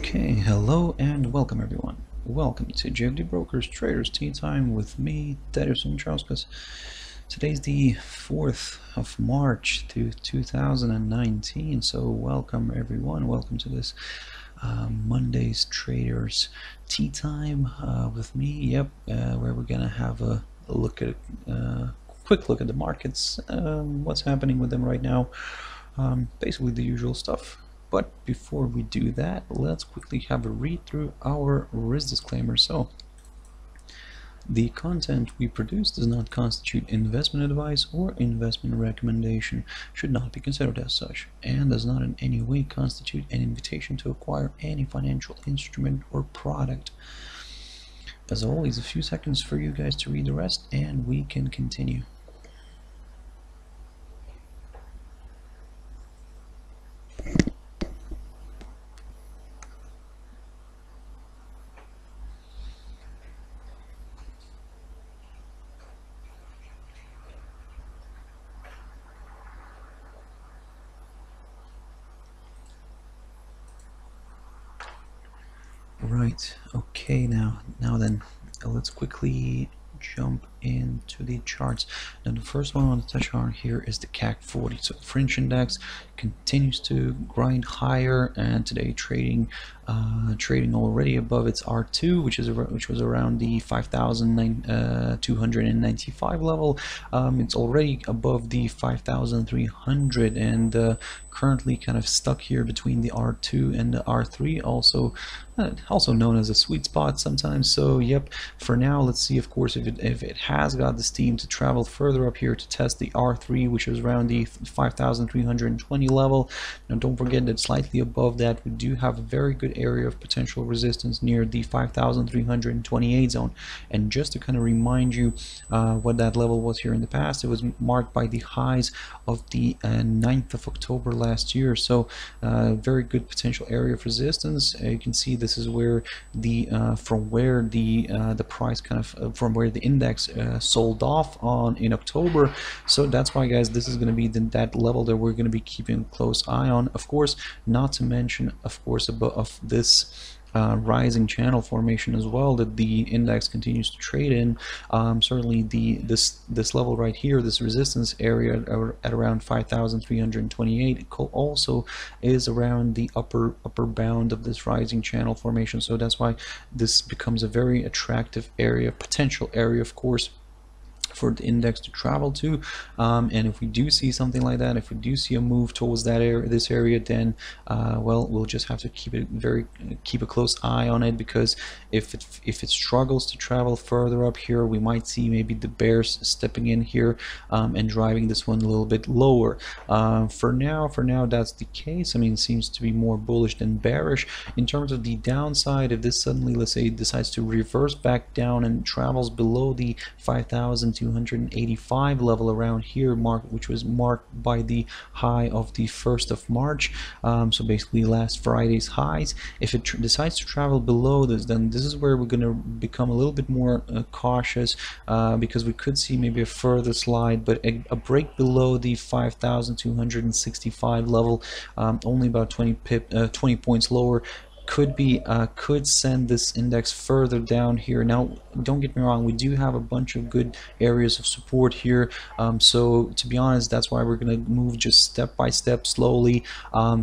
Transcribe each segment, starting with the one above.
Okay, hello and welcome everyone. Welcome to JFD Brokers Traders Tea Time with me, Darius Anucauskas. Today's the 4th of March to 2019, so welcome everyone. Welcome to this Monday's Traders Tea Time with me. Yep, where we're gonna have a look at quick look at the markets, what's happening with them right now, basically the usual stuff. But before we do that, let's quickly have a read through our risk disclaimer. So, the content we produce does not constitute investment advice or investment recommendation, should not be considered as such, and does not in any way constitute an invitation to acquire any financial instrument or product. As always, a few seconds for you guys to read the rest and we can continue. Right, okay, now then, let's quickly jump into the charts. Now the first one I want to touch on here is the CAC40. So fringe index continues to grind higher, and today trading already above its R2, which was around the 5,295 level. It's already above the 5,300 and currently kind of stuck here between the R2 and the R3, also known as a sweet spot sometimes. So yep, for now let's see, of course, if it has got the steam to travel further up here to test the R3, which is around the 5,320 level. Now don't forget that slightly above that we do have a very good area of potential resistance near the 5,328 zone. And just to kind of remind you what that level was here in the past, it was marked by the highs of the 9th of October last year. So very good potential area of resistance. You can see this is where the from where the price kind of from where the index sold off on in October. So that's why, guys, this is going to be that level that we're going to be keeping a close eye on. Of course, not to mention, of course, of this rising channel formation as well that the index continues to trade in. Certainly this level right here, this resistance area at around 5,328, also is around the upper bound of this rising channel formation. So that's why this becomes a very attractive area, potential area, of course, for the index to travel to. And if we do see something like that, if we do see a move towards that area, this area, then well, we'll just have to keep a close eye on it, because if it struggles to travel further up here, we might see maybe the bears stepping in here and driving this one a little bit lower. For now that's the case. I mean, it seems to be more bullish than bearish. In terms of the downside, if this suddenly, let's say, decides to reverse back down and travels below the 5,285 level around here, which was marked by the high of the 1st of March, so basically last Friday's highs. If it decides to travel below this, then this is where we're going to become a little bit more cautious, because we could see maybe a further slide, but a break below the 5,265 level, only about 20 points lower, could send this index further down here. Now don't get me wrong, we do have a bunch of good areas of support here, so to be honest, that's why we're going to move just step by step, slowly.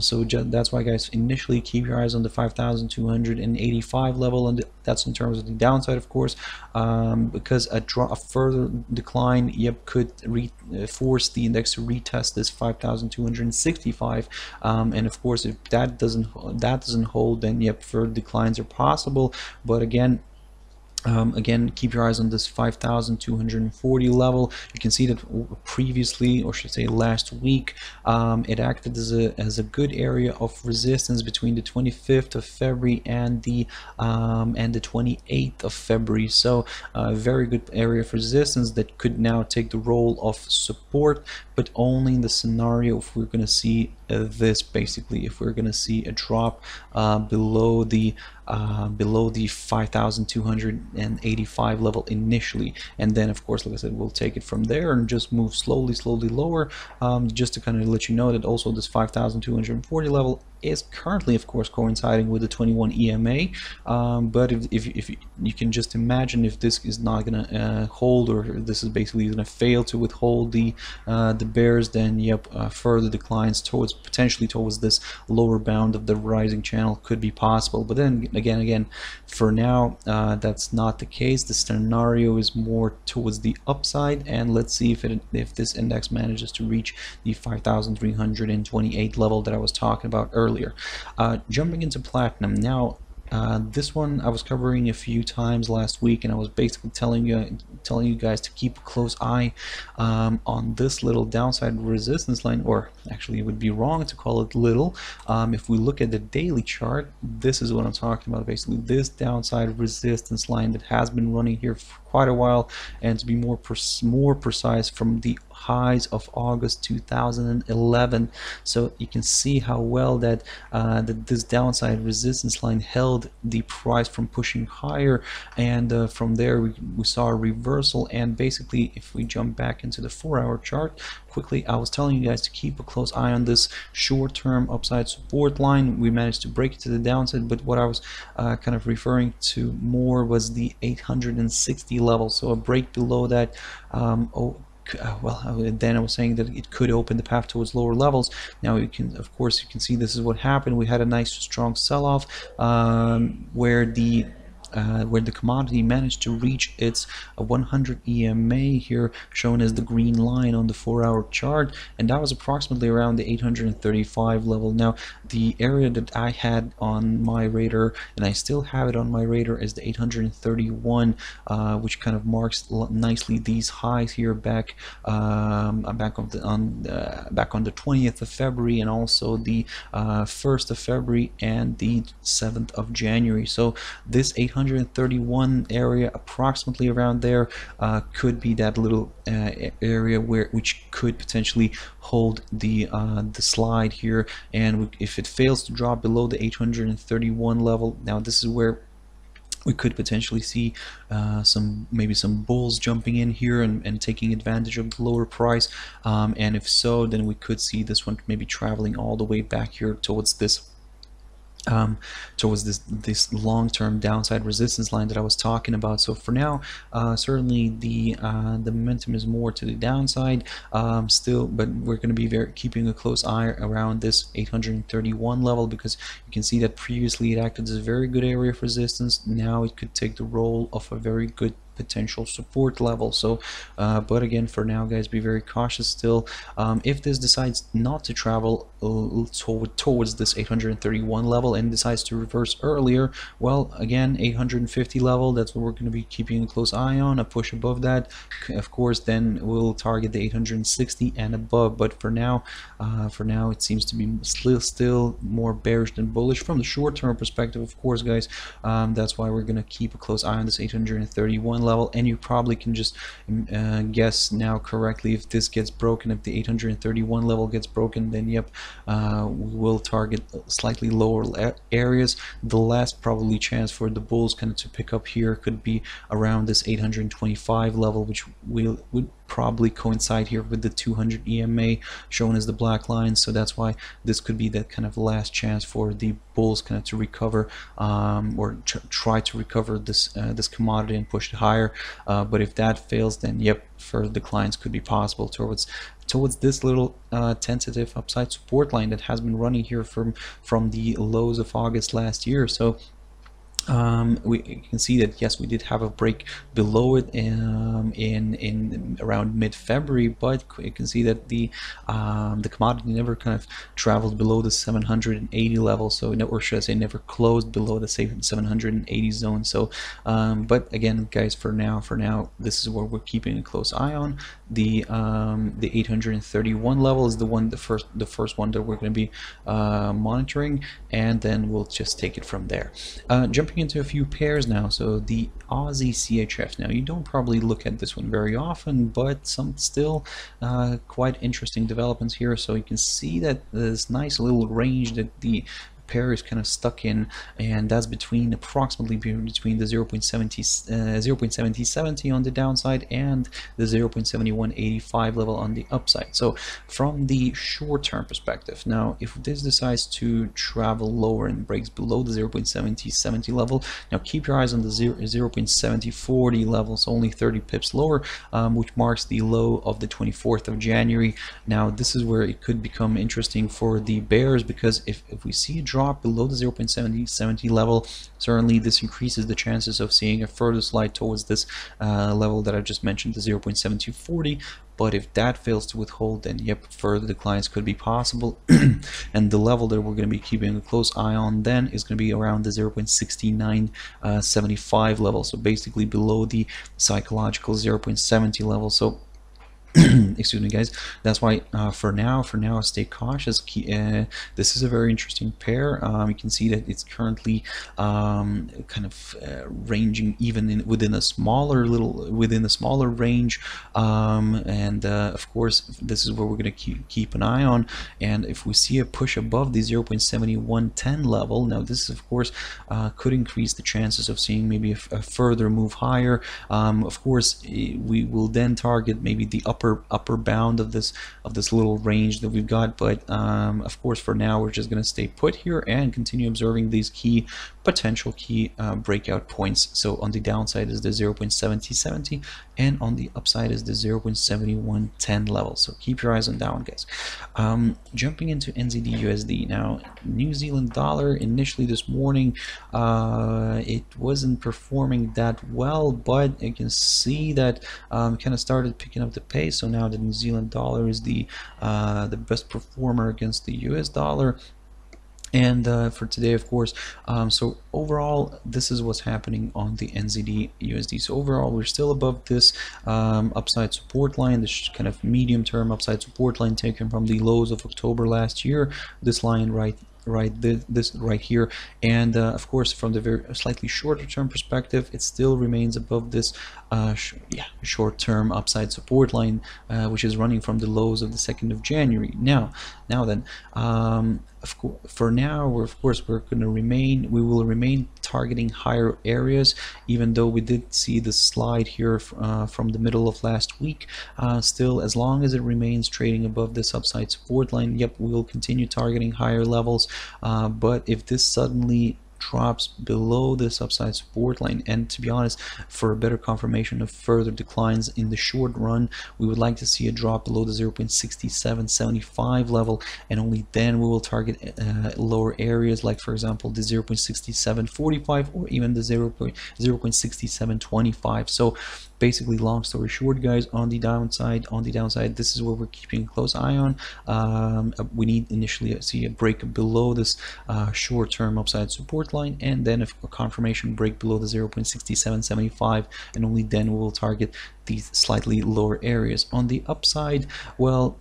So that's why, guys, initially keep your eyes on the 5,285 level, and that's in terms of the downside, of course, because a further decline, yep, could force the index to retest this 5,265, and of course, if that doesn't hold, then yep, further declines are possible. But again, keep your eyes on this 5,240 level. You can see that previously, or should say last week, it acted as a good area of resistance between the 25th of February and the 28th of February. So a very good area of resistance that could now take the role of support, but only in the scenario if we're going to see this basically, if we're going to see a drop below the 5,285 level initially, and then of course, like I said, we'll take it from there and just move slowly lower, just to kind of let you know that also this 5,240 level is currently of course coinciding with the 21 EMA, but if you can just imagine, if this is not gonna hold, or this is basically gonna fail to withhold the bears, then yep, further declines potentially towards this lower bound of the rising channel could be possible. But then again, for now, that's not the case. The scenario is more towards the upside, and let's see if this index manages to reach the 5,328 level that I was talking about earlier. Jumping into platinum now. This one I was covering a few times last week, and I was basically telling you guys to keep a close eye on this little downside resistance line, or actually it would be wrong to call it little. If we look at the daily chart, this is what I'm talking about, basically this downside resistance line that has been running here for quite a while, and to be more precise, from the highs of August 2011. So you can see how well that this downside resistance line held the price from pushing higher, and from there we saw a reversal. And basically, if we jump back into the 4-hour chart quickly, I was telling you guys to keep a close eye on this short-term upside support line. We managed to break it to the downside, but what I was kind of referring to more was the 860 level. So a break below that, then I was saying that it could open the path towards lower levels. Now you can, of course, you can see this is what happened. We had a nice strong sell-off where the commodity managed to reach its 100 EMA here, shown as the green line on the 4-hour chart, and that was approximately around the 835 level. Now the area that I had on my radar, and I still have it on my radar, is the 831, which kind of marks nicely these highs here back on the 20th of February, and also the 1st of February and the 7th of January. So this 831 area, approximately around there, could be that little area which could potentially hold the slide here. And if it fails to drop below the 831 level, now this is where we could potentially see maybe some bulls jumping in here and taking advantage of the lower price, and if so, then we could see this one maybe traveling all the way back here towards this long-term downside resistance line that I was talking about. So for now, certainly the momentum is more to the downside still, but we're going to be keeping a close eye around this 831 level, because you can see that previously it acted as a very good area of resistance. Now it could take the role of a very good potential support level. So but again, for now, guys, be very cautious still. If this decides not to travel towards this 831 level and decides to reverse earlier, well, again, 850 level, that's what we're going to be keeping a close eye on. A push above that, of course, then we'll target the 860 and above. But for now it seems to be still more bearish than bullish from the short-term perspective, of course, guys. That's why we're going to keep a close eye on this 831 level, and you probably can just guess now correctly, if this gets broken, if the 831 level gets broken, then yep, we will target slightly lower areas. The last probably chance for the bulls kind of to pick up here could be around this 825 level, which would probably coincide here with the 200 EMA shown as the black line. So that's why this could be that kind of last chance for the bulls kind of to recover, or try to recover this commodity and push it higher. But if that fails, then yep, further declines could be possible towards this little tentative upside support line that has been running here from the lows of August last year. So we can see that yes, we did have a break below it in around mid-February, but you can see that the commodity never kind of traveled below the 780 level, so or should I say never closed below the 780 zone. So but again, guys, for now this is what we're keeping a close eye on. The 831 level is the first one that we're going to be monitoring, and then we'll just take it from there. Jumping Jumping into a few pairs now. So the Aussie CHF. Now you don't probably look at this one very often, but some still quite interesting developments here. So you can see that this nice little range that the pair is kind of stuck in, and that's approximately between the 0.7070 on the downside and the 0.7185 level on the upside. So from the short-term perspective, now if this decides to travel lower and breaks below the 0.7070 level, now keep your eyes on the 0.7040 level, so only 30 pips lower, which marks the low of the 24th of January. Now this is where it could become interesting for the bears, because if we see a drop below the 0.7070 level, certainly this increases the chances of seeing a further slide towards this level that I just mentioned, the 0.7240. But if that fails to withhold, then yep, further declines could be possible. And the level that we're going to be keeping a close eye on then is going to be around the 0.6975 level, so basically below the psychological 0.70 level. So excuse me guys, that's why for now stay cautious. This is a very interesting pair. You can see that it's currently kind of ranging even within a smaller range, and of course this is where we're going to keep an eye on. And if we see a push above the 0.7110 level, now this of course could increase the chances of seeing maybe a further move higher. Of course we will then target maybe the upper bound of this little range that we've got, but of course for now we're just going to stay put here and continue observing these potential key breakout points. So on the downside is the 0.7070 and on the upside is the 0.7110 level, so keep your eyes on that one, guys. Jumping into NZDUSD now. New Zealand dollar, initially this morning it wasn't performing that well, but you can see that kind of started picking up the pace. So now the New Zealand dollar is the best performer against the US dollar. And for today, of course, so overall this is what's happening on the NZD USD. So overall we're still above this upside support line, this kind of medium term upside support line taken from the lows of October last year, this line this right here. And of course from the very slightly shorter term perspective, it still remains above this short-term upside support line, which is running from the lows of the 2nd of January. Now then, of course, for now, we will remain targeting higher areas, even though we did see the slide here from the middle of last week. Still, as long as it remains trading above this upside support line, yep, we will continue targeting higher levels. But if this suddenly drops below this upside support line, and to be honest, for a better confirmation of further declines in the short run, we would like to see a drop below the 0.6775 level, and only then we will target lower areas, like for example the 0.6745 or even the 0.6725. So basically, long story short, guys, on the downside, this is what we're keeping a close eye on. We need initially to see a break below this short-term upside support line, and then a confirmation break below the 0.6775, and only then we will target these slightly lower areas. On the upside, well,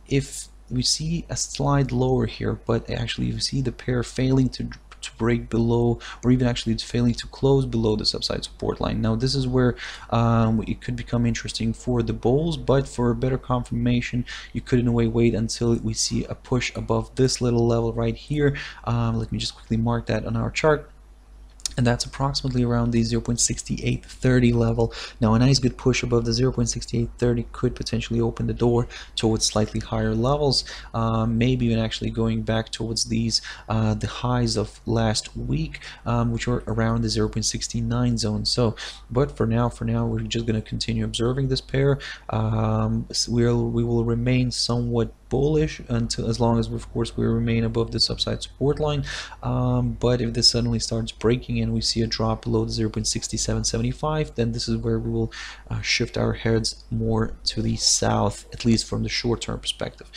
if we see a slide lower here, but actually you see the pair failing to break below, or even actually it's failing to close below this upside support line. Now this is where it could become interesting for the bulls, but for a better confirmation you could in a way wait until we see a push above this little level right here. Let me just quickly mark that on our chart. And that's approximately around the 0.6830 level. Now a nice good push above the 0.6830 could potentially open the door towards slightly higher levels, maybe even actually going back towards these the highs of last week, which were around the 0.69 zone. So but for now we're just going to continue observing this pair. We will remain somewhat bullish until, as long as of course we remain above this upside support line, but if this suddenly starts breaking and we see a drop below the 0.6775, then this is where we will shift our heads more to the south, at least from the short-term perspective.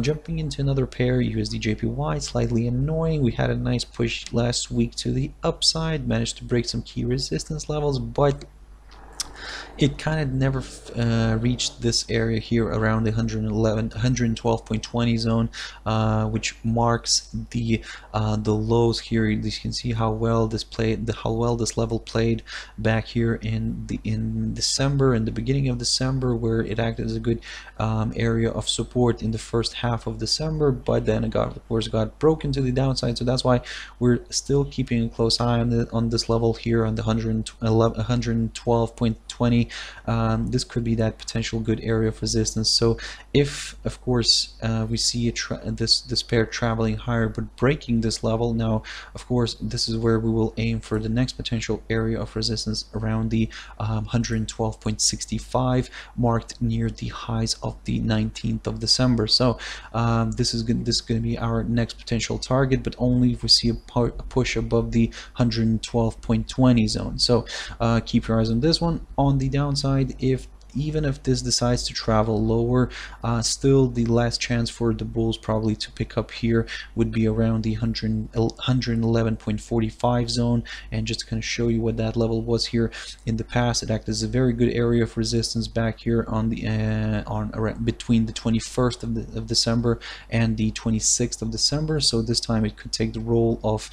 Jumping into another pair, USDJPY, slightly annoying. We had a nice push last week to the upside, managed to break some key resistance levels, but it kind of never reached this area here around the 112.20 zone, which marks the lows here. You can see how well this played, how well this level played back here in December, in the beginning of December, where it acted as a good area of support in the first half of December, but then it got, of course, got broken to the downside. So that's why we're still keeping a close eye on this level here on the 112.20. This could be that potential good area of resistance. So if, of course, we see this pair traveling higher but breaking this level, now of course this is where we will aim for the next potential area of resistance around the 112.65, marked near the highs of the 19th of December. So this is going to be our next potential target, but only if we see a push above the 112.20 zone. So keep your eyes on this one. On the downside, even if this decides to travel lower, still the last chance for the bulls probably to pick up here would be around the 111.45 zone. And just to kind of show you what that level was here in the past, it acted as a very good area of resistance back here on the around between the 21st of December and the 26th of December. So this time it could take the role of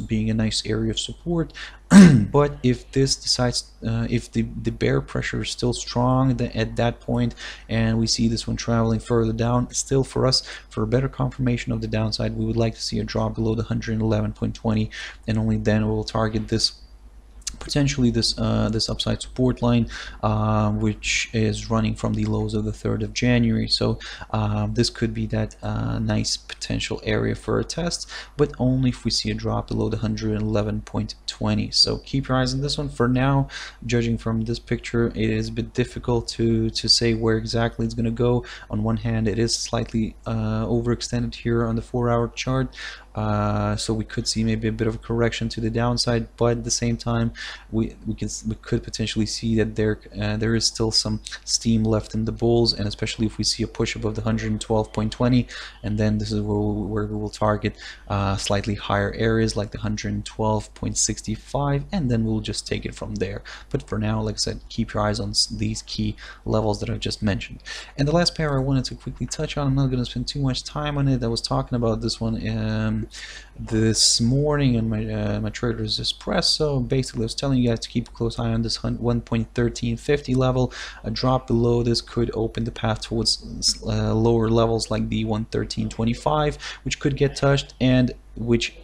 being a nice area of support. But if this decides, if the bear pressure is still strong at that point, and we see this one traveling further down, still for us, for a better confirmation of the downside, we would like to see a drop below the 111.20, and only then we will target this, potentially this this upside support line, which is running from the lows of the 3rd of January. So this could be that nice potential area for a test, but only if we see a drop below the 111.20. So keep your eyes on this one. For now, judging from this picture, it is a bit difficult to say where exactly it's going to go. On one hand, it is slightly overextended here on the 4-hour chart. So we could see maybe a bit of a correction to the downside, but at the same time, we could potentially see that there is still some steam left in the bulls, and especially if we see a push above the 112.20, and then this is where we will target slightly higher areas like the 112.65, and then we'll just take it from there. But for now, like I said, keep your eyes on these key levels that I've just mentioned. And the last pair I wanted to quickly touch on, I'm not going to spend too much time on it. I was talking about this one this morning in my Trader's Espresso. Basically, I was telling you guys to keep a close eye on this 1.1350 level. A drop below this could open the path towards lower levels like the 113.25, which could get touched, and which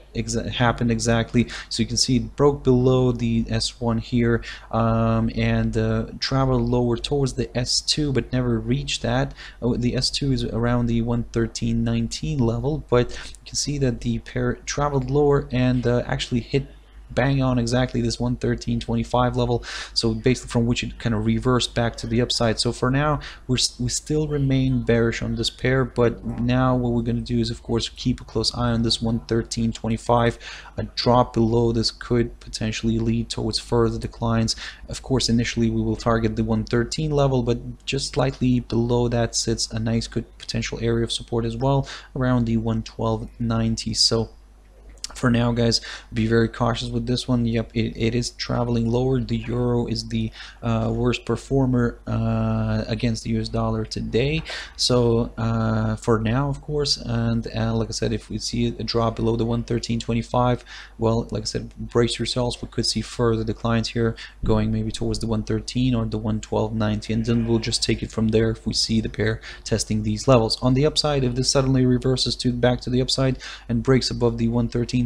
happened exactly. So you can see it broke below the S1 here, and traveled lower towards the S2, but never reached that. The S2 is around the 113.19 level, but you can see that the pair traveled lower and actually hit bang on exactly this 113.25 level, so basically from which it kind of reversed back to the upside. So for now, we still remain bearish on this pair, but now what we're going to do is, of course, keep a close eye on this 113.25. A drop below this could potentially lead towards further declines. Of course, initially we will target the 113 level, but just slightly below that sits a nice good potential area of support as well, around the 112.90. So for now, guys, be very cautious with this one. Yep, it is traveling lower. The euro is the worst performer against the US dollar today. So for now, of course, and like I said, if we see a drop below the 113.25, well, like I said, brace yourselves. We could see further declines here, going maybe towards the 113 or the 112.90, and then we'll just take it from there if we see the pair testing these levels. On the upside, if this suddenly reverses back to the upside and breaks above the 113.50,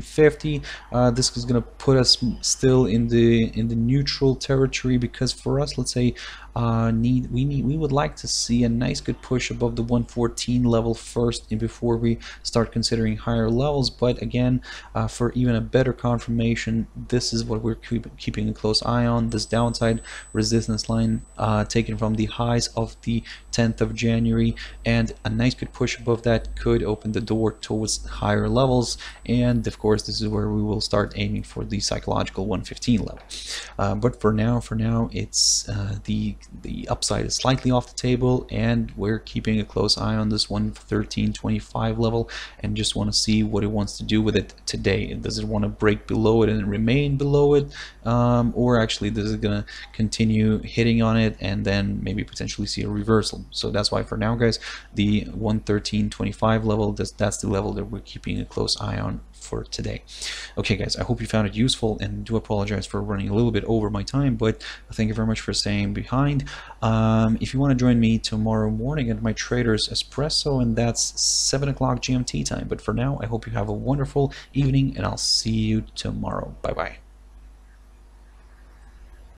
this is going to put us still in the neutral territory, because for us, let's say, we would like to see a nice good push above the 114 level first before we start considering higher levels. But again, for even a better confirmation, this is what we're keeping a close eye on, this downside resistance line taken from the highs of the 10th of January, and a nice good push above that could open the door towards higher levels. And of course, this is where we will start aiming for the psychological 115 level. But for now, it's the the upside is slightly off the table, and we're keeping a close eye on this 113.25 level and just want to see what it wants to do with it today. Does it want to break below it and remain below it, or actually does it gonna continue hitting on it and then maybe potentially see a reversal? So that's why for now, guys, the 113.25 level, that's the level that we're keeping a close eye on for today. Okay guys, I hope you found it useful, and do apologize for running a little bit over my time, but thank you very much for staying behind. If you want to join me tomorrow morning at my Traders Espresso, and that's 7 o'clock GMT time. But for now, I hope you have a wonderful evening, and I'll see you tomorrow. Bye bye.